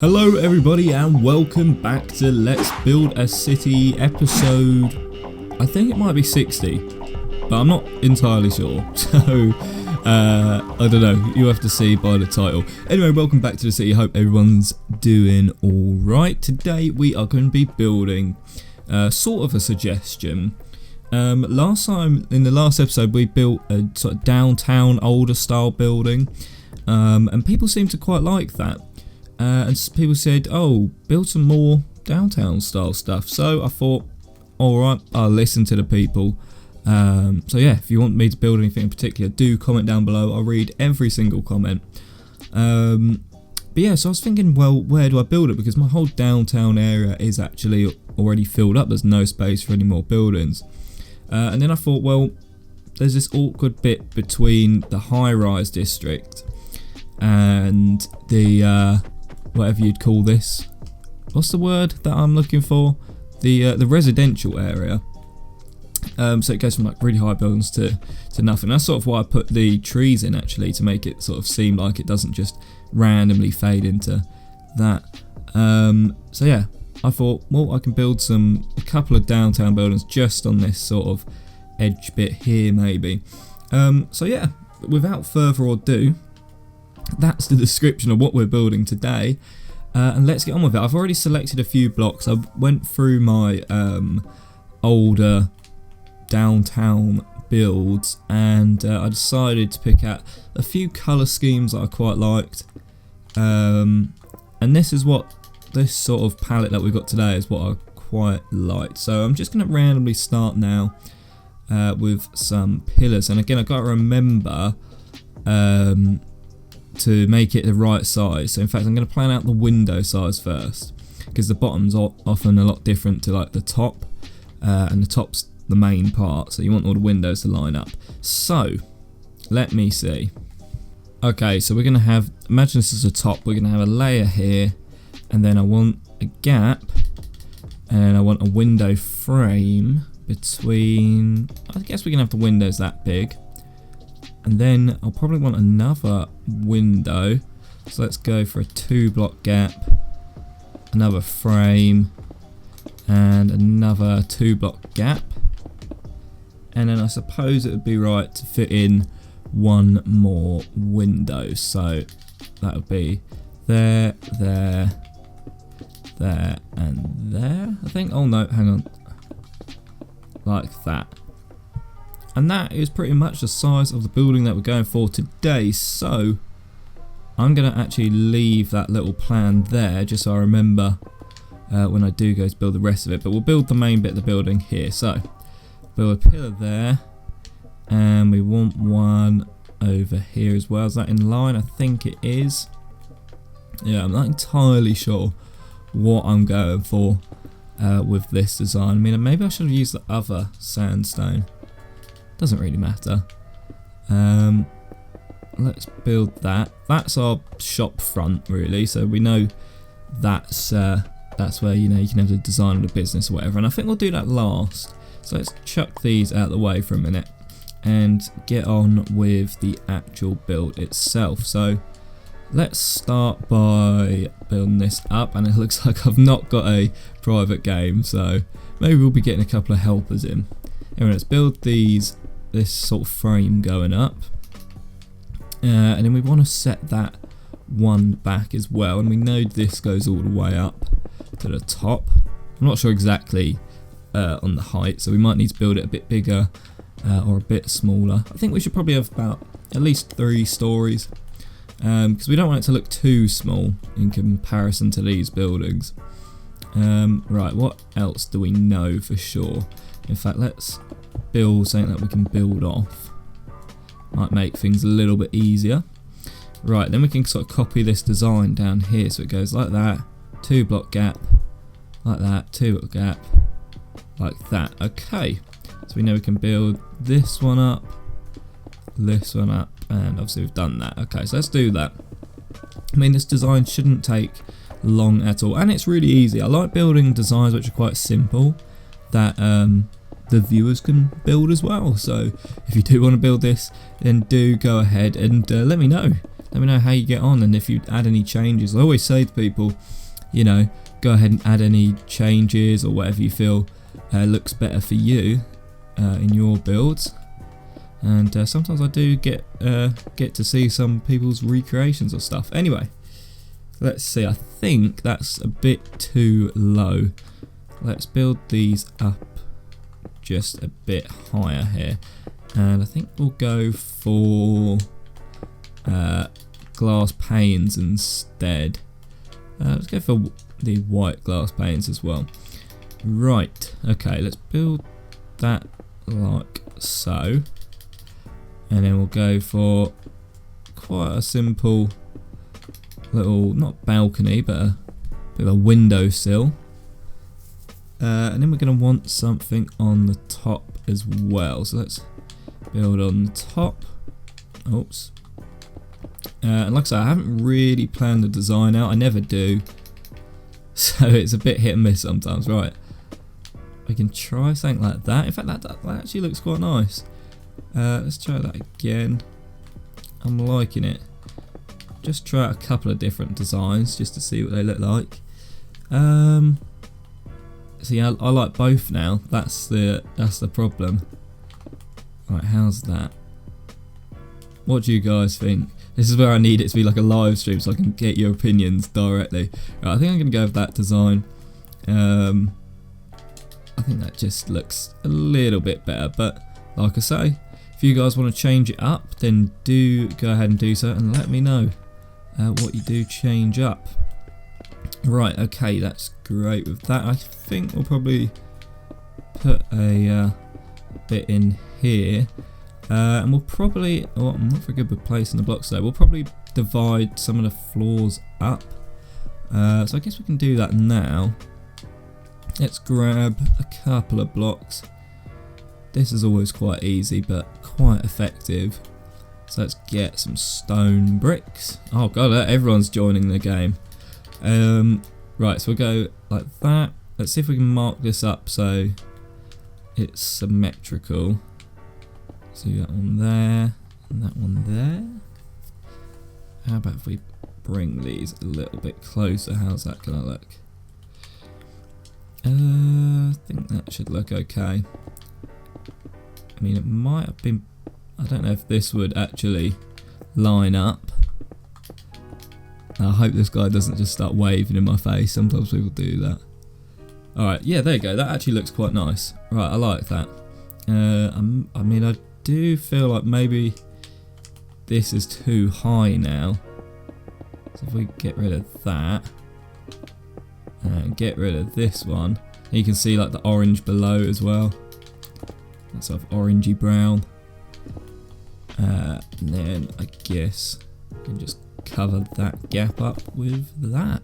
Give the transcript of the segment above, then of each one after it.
Hello everybody and welcome back to Let's Build a City episode, I think it might be 60, but I'm not entirely sure, so I don't know, you have to see by the title. Anyway, welcome back to the city, hope everyone's doing alright. Today we are going to be building sort of a suggestion. Last time, in the last episode, we built a sort of downtown older style building, and people seem to quite like that. And people said, oh, build some more downtown style stuff. So I thought, alright, I'll listen to the people. So yeah, if you want me to build anything in particular, do comment down below. I'll read every single comment. But yeah, so I was thinking, well, where do I build it? Because my whole downtown area is actually already filled up. There's no space for any more buildings. And then I thought, well, there's this awkward bit between the high-rise district and the whatever you'd call this. What's the word that I'm looking for? The residential area. So it goes from like really high buildings to nothing. That's sort of why I put the trees in, actually, to make it sort of seem like it doesn't just randomly fade into that. So yeah, I thought, well, I can build a couple of downtown buildings just on this sort of edge bit here, maybe. So yeah, without further ado, that's the description of what we're building today, and let's get on with it. I've already selected a few blocks. I went through my older downtown builds, and I decided to pick out a few colour schemes that I quite liked, and this sort of palette that we've got today is what I quite liked. So I'm just going to randomly start now with some pillars, and again, I've got to remember to make it the right size. So in fact, I'm going to plan out the window size first, because the bottom's often a lot different to like the top, and the top's the main part, so you want all the windows to line up. So let me see. Okay, so we're going to have, imagine this is a top, we're going to have a layer here, and then I want a gap, and I want a window frame between, I guess we can have the windows that big. And then I'll probably want another window, so let's go for a 2-block gap, another frame, and another 2-block gap. And then I suppose it would be right to fit in one more window, so that would be there, there, there, and there, I think. Oh no, hang on, like that. And that is pretty much the size of the building that we're going for today. So I'm going to actually leave that little plan there, just so I remember when I do go to build the rest of it. But we'll build the main bit of the building here. So build a pillar there, and we want one over here as well. Is that in line? I think it is. Yeah, I'm not entirely sure what I'm going for with this design. I mean, maybe I should have used the other sandstone. Doesn't really matter. Let's build that. That's our shop front, really. So we know that's where, you know, you can have the design of the business or whatever. And I think we'll do that last. So let's chuck these out of the way for a minute and get on with the actual build itself. So let's start by building this up, and it looks like I've not got a private game, so maybe we'll be getting a couple of helpers in. Anyway, let's build this sort of frame going up, and then we want to set that one back as well, and we know this goes all the way up to the top. I'm not sure exactly on the height, so we might need to build it a bit bigger or a bit smaller. I think we should probably have about at least 3 stories, because we don't want it to look too small in comparison to these buildings. Right, what else do we know for sure? In fact, let's build something that we can build off. Might make things a little bit easier. Right, then we can sort of copy this design down here, so it goes like that, 2-block gap, like that, 2-block gap, like that. Okay, so we know we can build this one up, and obviously we've done that. Okay, so let's do that. I mean, this design shouldn't take long at all, and it's really easy. I like building designs which are quite simple, that the viewers can build as well. So if you do want to build this, then do go ahead and let me know. let me know how you get on and if you add any changes. I always say to people, you know, go ahead and add any changes or whatever you feel looks better for you in your builds. And sometimes I do get to see some people's recreations of stuff. Anyway, let's see. I think that's a bit too low. Let's build these up just a bit higher here, and I think we'll go for glass panes instead. Let's go for the white glass panes as well. Right, okay, let's build that like so, and then we'll go for quite a simple little, not balcony, but a bit of a windowsill. And then we're going to want something on the top as well. So let's build on the top. Oops. And like I said, I haven't really planned the design out. I never do. So it's a bit hit and miss sometimes. Right. We can try something like that. In fact, that actually looks quite nice. Let's try that again. I'm liking it. Just try out a couple of different designs just to see what they look like. See, I like both now. That's the problem. Right, how's that? What do you guys think? This is where I need it to be like a live stream so I can get your opinions directly. Right, I think I'm gonna go with that design. I think that just looks a little bit better, but like I say, if you guys want to change it up, then do go ahead and do so and let me know what you do change up. Right, okay, that's great with that. I think we'll probably put a bit in here, and we'll probably, oh, I'm not very good with placing the blocks there, we'll probably divide some of the floors up. So I guess we can do that now. Let's grab a couple of blocks. This is always quite easy but quite effective. So let's get some stone bricks. Oh god, everyone's joining the game. Right, so we'll go like that. Let's see if we can mark this up so it's symmetrical. So that one there and that one there. How about if we bring these a little bit closer? How's that gonna look? I think that should look okay. I mean, it might have been, I don't know if this would actually line up. I hope this guy doesn't just start waving in my face. Sometimes people do that. Alright, yeah, there you go. That actually looks quite nice. Right, I like that. I mean, I do feel like maybe this is too high now. So if we get rid of that and get rid of this one, you can see like the orange below as well. That sort of orangey brown. And then I guess we can just cover that gap up with that.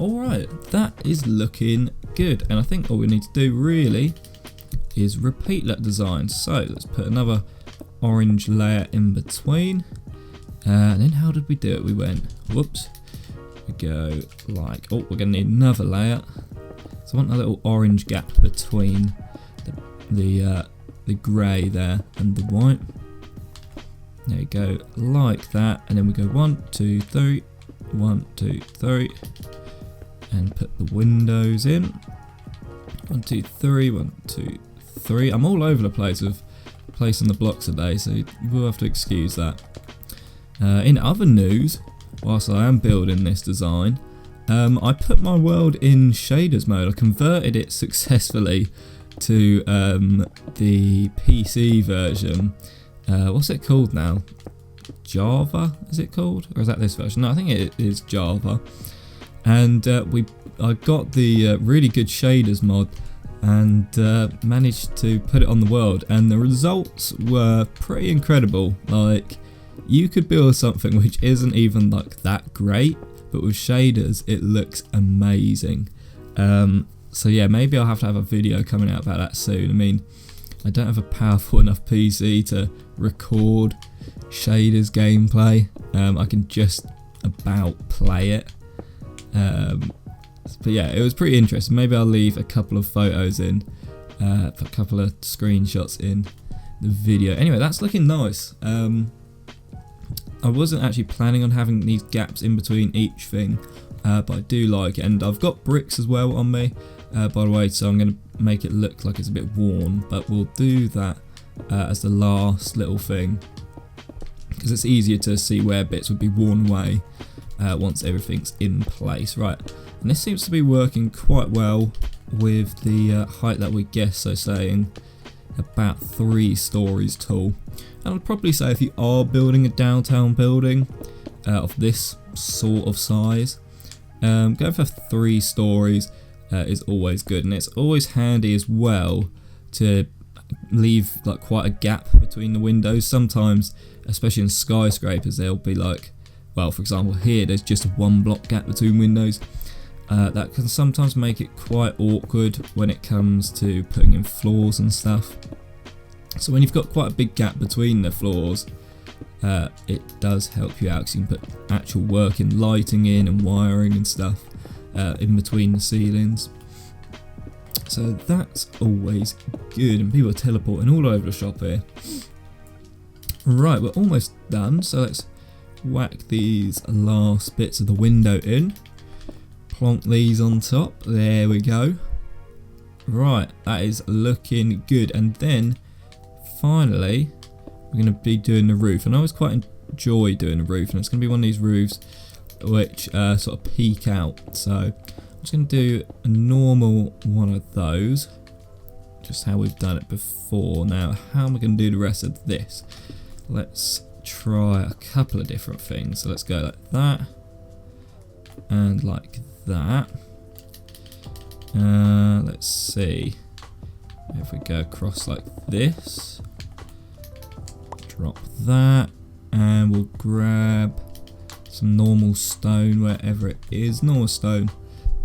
Alright, that is looking good, and I think all we need to do really is repeat that design. So let's put another orange layer in between, and then how did we do it? We went, whoops, we go like, oh, we're going to need another layer, so I want a little orange gap between the grey there and the white. There you go, like that, and then we go 1, 2, 3, 1, 2, 3, and put the windows in. 1, 2, 3, 1, 2, 3. I'm all over the place with placing the blocks today, so you will have to excuse that. In other news, whilst I am building this design, I put my world in shaders mode. I converted it successfully to the PC version. What's it called now? Java, is it called? Or is that this version? No, I think it is Java. And I got the really good shaders mod and managed to put it on the world, and the results were pretty incredible. Like, you could build something which isn't even like that great, but with shaders it looks amazing. So yeah, maybe I'll have to have a video coming out about that soon. I mean, I don't have a powerful enough PC to record shaders gameplay. I can just about play it. But yeah, it was pretty interesting. Maybe I'll leave a couple of photos in, a couple of screenshots in the video. Anyway, that's looking nice. I wasn't actually planning on having these gaps in between each thing, but I do like it. And I've got bricks as well on me, by the way, so I'm going to make it look like it's a bit worn, but we'll do that as the last little thing, because it's easier to see where bits would be worn away once everything's in place. Right, and this seems to be working quite well with the height that we guess, so saying about 3 stories tall. And I'd probably say if you are building a downtown building of this sort of size, going for 3 stories is always good, and it's always handy as well to leave like quite a gap between the windows. Sometimes, especially in skyscrapers, there'll be like, well, for example here there's just a 1 block gap between windows. That can sometimes make it quite awkward when it comes to putting in floors and stuff. So when you've got quite a big gap between the floors, it does help you out, because you can put actual work in lighting in and wiring and stuff in between the ceilings. So that's always good, and people are teleporting all over the shop here. Right, we're almost done, so let's whack these last bits of the window in. Plonk these on top, there we go. Right, that is looking good, and then finally we're going to be doing the roof, and I always quite enjoy doing the roof, and it's going to be one of these roofs which sort of peek out. So I'm just going to do a normal one of those, just how we've done it before. Now how am I going to do the rest of this? Let's try a couple of different things. So let's go like that and like that. Let's see if we go across like this, drop that, and we'll grab some normal stone wherever it is. Normal stone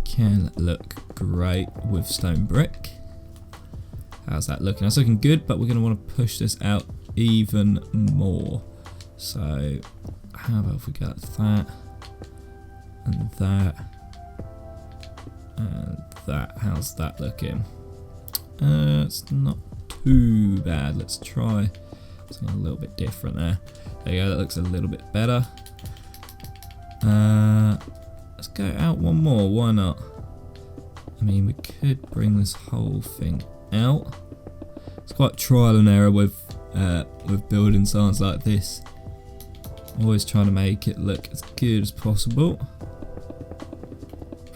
can look great with stone brick. How's that looking? That's looking good, but we're going to want to push this out even more. So how about if we got that and that and that? How's that looking? It's not too bad. Let's try something a little bit different there. There you go, that looks a little bit better. Let's go out one more, why not? I mean, we could bring this whole thing out. It's quite trial and error with building signs like this. Always trying to make it look as good as possible.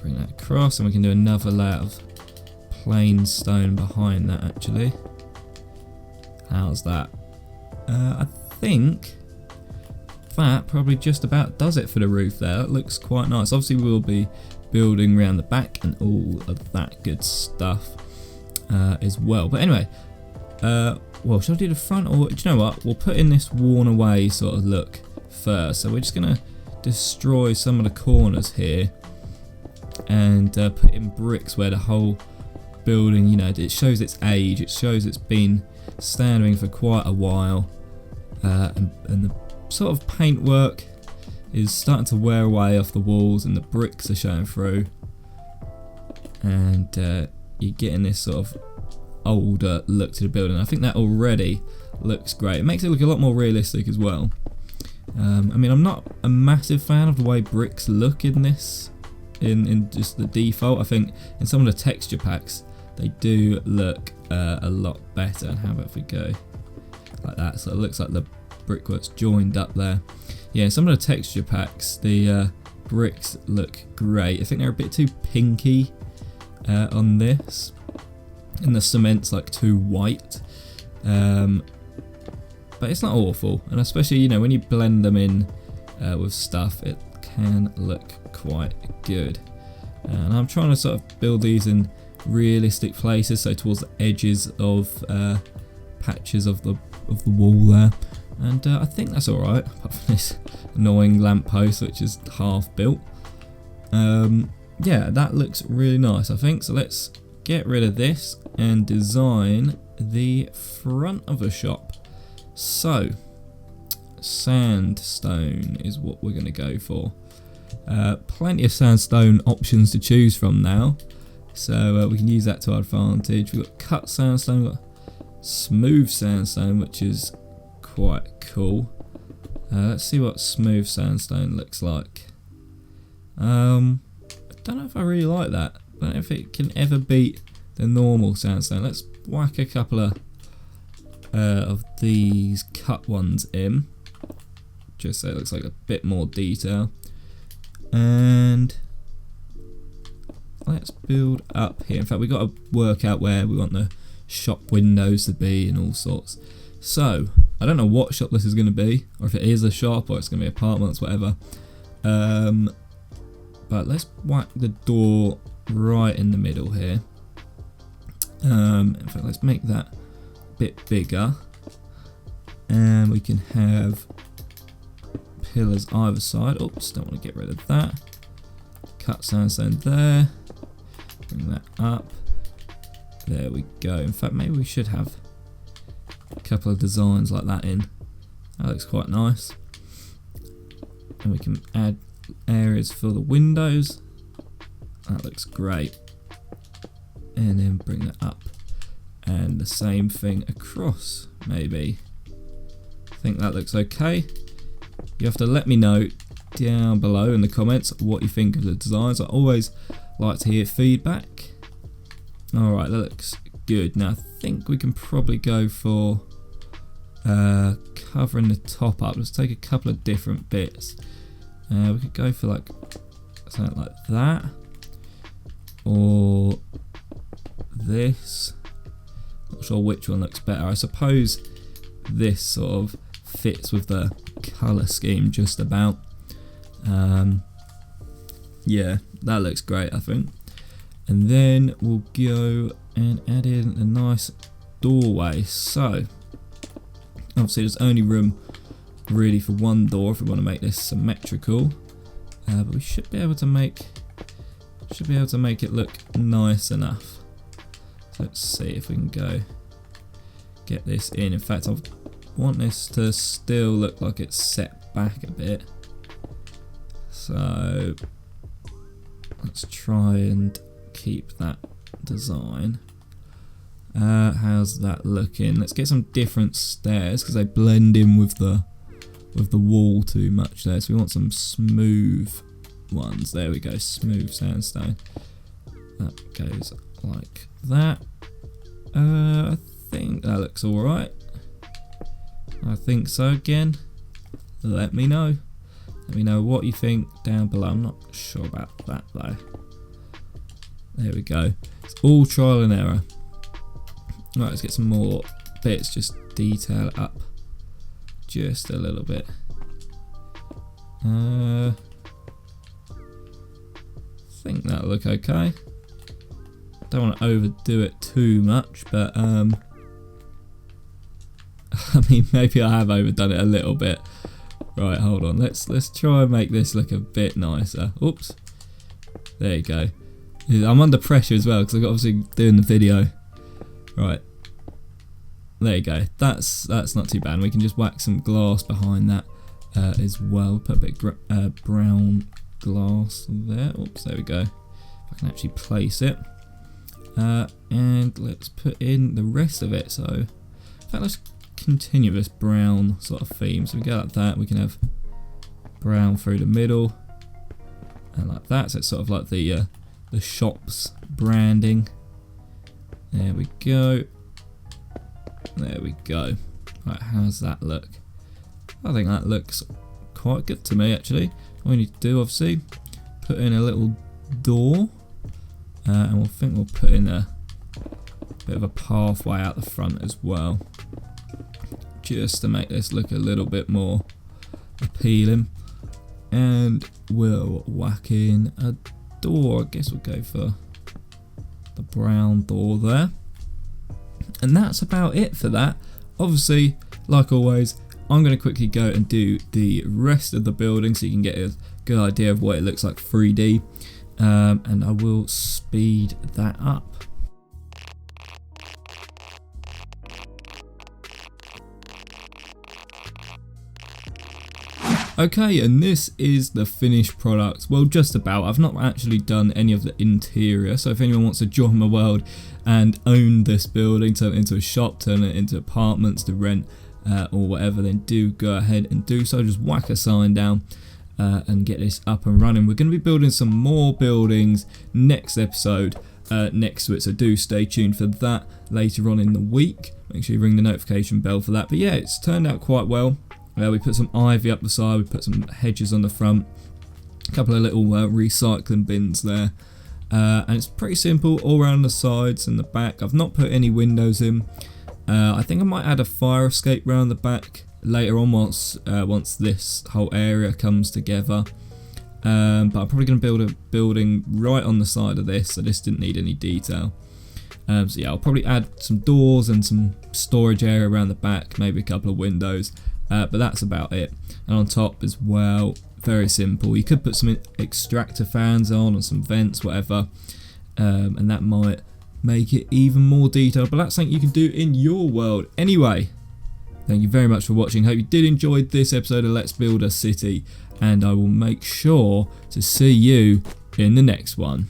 Bring that across, and we can do another layer of plain stone behind that actually. How's that? I think that probably just about does it for the roof there. That looks quite nice. Obviously we'll be building around the back and all of that good stuff as well. But anyway, well, shall I do the front, or do you know what? We'll put in this worn away sort of look first. So we're just going to destroy some of the corners here and put in bricks where the whole building, you know, it shows its age, it shows it's been standing for quite a while, and the sort of paintwork is starting to wear away off the walls and the bricks are showing through, and you're getting this sort of older look to the building. I think that already looks great. It makes it look a lot more realistic as well. I mean, I'm not a massive fan of the way bricks look in this, in just the default. I think in some of the texture packs they do look a lot better. And how about if we go like that, so it looks like the brickwork's joined up there. Yeah, some of the texture packs, the bricks look great. I think they're a bit too pinky on this, and the cement's like too white, but it's not awful, and especially, you know, when you blend them in with stuff, it can look quite good. And I'm trying to sort of build these in realistic places, so towards the edges of patches of the wall there, and I think that's alright, apart from this annoying lamppost which is half built. Yeah, that looks really nice, I think. So let's get rid of this and design the front of the shop. So sandstone is what we're going to go for. Plenty of sandstone options to choose from now, so we can use that to our advantage. We've got cut sandstone, we've got smooth sandstone, which is quite cool. Let's see what smooth sandstone looks like. I don't know if I really like that. I don't know if it can ever beat the normal sandstone. Let's whack a couple of these cut ones in, just so it looks like a bit more detail. And let's build up here. In fact, we've got to work out where we want the shop windows to be and all sorts. So I don't know what shop this is going to be, or if it is a shop or it's going to be apartments, whatever. But let's whack the door right in the middle here. In fact, let's make that a bit bigger, and we can have pillars either side. Oops, don't want to get rid of that. Cut sandstone there. Bring that up. There we go. In fact, maybe we should have a couple of designs like that in. That looks quite nice. And we can add areas for the windows. That looks great. And then bring that up. And the same thing across, maybe. I think that looks okay. You have to let me know down below in the comments what you think of the designs. I always like to hear feedback. Alright, that looks good. Now I think we can probably go for covering the top up. Let's take a couple of different bits. We could go for like something like that, or this. Not sure which one looks better. I suppose this sort of fits with the colour scheme just about. Yeah, that looks great, I think. And then we'll go and add in a nice doorway. So obviously there's only room really for one door if we want to make this symmetrical, but we should be able to make it look nice enough. So let's see if we can go get this in. In fact, I want this to still look like it's set back a bit, so let's try and keep that design. How's that looking? Let's get some different stairs because they blend in with the wall too much there, so we want some smooth ones. There we go, smooth sandstone. That goes like that. I think that looks alright. I think so. Again, let me know what you think down below. I'm not sure about that though. There we go, it's all trial and error. Right, let's get some more bits, just detail it up just a little bit. I think that'll look okay. Don't want to overdo it too much, but I mean, maybe I have overdone it a little bit. Right, hold on. Let's try and make this look a bit nicer. Oops. There you go. I'm under pressure as well because I'm obviously doing the video. Right. There you go. That's not too bad. We can just whack some glass behind that as well. Put a bit of brown glass there. Oops, there we go. If I can actually place it. And let's put in the rest of it. So, in fact, let's continue this brown sort of theme. So we go like that. We can have brown through the middle, and like that. So it's sort of like the shop's branding. There we go. There we go. Right, how's that look? I think that looks quite good to me actually. All we need to do, obviously, put in a little door, and we'll put in a bit of a pathway out the front as well, just to make this look a little bit more appealing. And we'll whack in a door. I guess we'll go for the brown door there. And that's about it for that. Obviously, like always, I'm going to quickly go and do the rest of the building so you can get a good idea of what it looks like 3D. And I will speed that up. Okay, and this is the finished product. Well, just about. I've not actually done any of the interior, so if anyone wants to join my world and own this building, turn it into a shop, turn it into apartments to rent, or whatever, then do go ahead and do so. Just whack a sign down and get this up and running. We're going to be building some more buildings next episode next to it, so do stay tuned for that later on in the week. Make sure you ring the notification bell for that. But yeah, it's turned out quite well. We put some ivy up the side, we put some hedges on the front, a couple of little recycling bins there, and it's pretty simple all around the sides and the back. I've not put any windows in. I think I might add a fire escape around the back later on once this whole area comes together. But I'm probably going to build a building right on the side of this, so this didn't need any detail. So yeah, I'll probably add some doors and some storage area around the back, maybe a couple of windows, but that's about it. And on top as well, very simple. You could put some extractor fans on or some vents, whatever, and that might make it even more detailed, but that's something you can do in your world. Anyway, thank you very much for watching. Hope you did enjoy this episode of Let's Build a City, and I will make sure to see you in the next one.